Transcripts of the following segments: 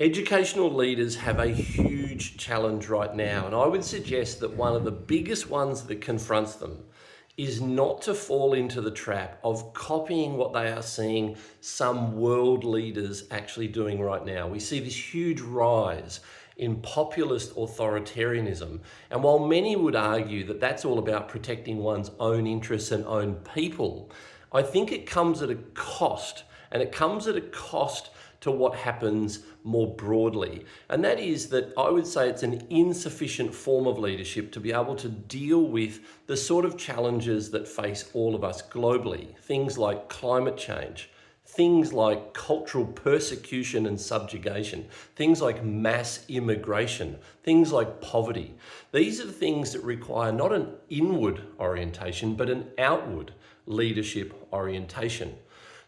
Educational leaders have a huge challenge right now, and I would suggest that one of the biggest ones that confronts them is not to fall into the trap of copying what they are seeing some world leaders actually doing right now. We see this huge rise in populist authoritarianism, and while many would argue that that's all about protecting one's own interests and own people, I think it comes at a cost, and it comes at a cost to what happens more broadly. And that is that I would say it's an insufficient form of leadership to be able to deal with the sort of challenges that face all of us globally. Things like climate change, things like cultural persecution and subjugation, things like mass immigration, things like poverty. These are the things that require not an inward orientation, but an outward leadership orientation.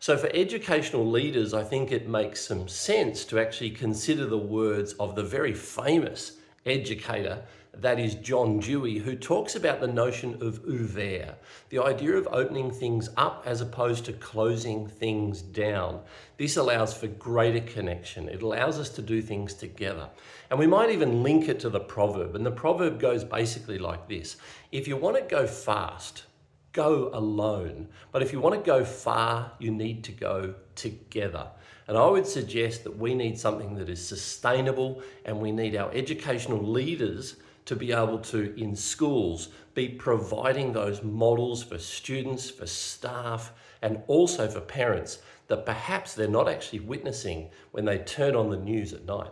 So for educational leaders, I think it makes some sense to actually consider the words of the very famous educator, that is John Dewey, who talks about the notion of ouvert, the idea of opening things up as opposed to closing things down. This allows for greater connection. It allows us to do things together. And we might even link it to the proverb. And the proverb goes basically like this: if you want to go fast, go alone. But if you want to go far, you need to go together. And I would suggest that we need something that is sustainable, and we need our educational leaders to be able to, in schools, be providing those models for students, for staff, and also for parents that perhaps they're not actually witnessing when they turn on the news at night.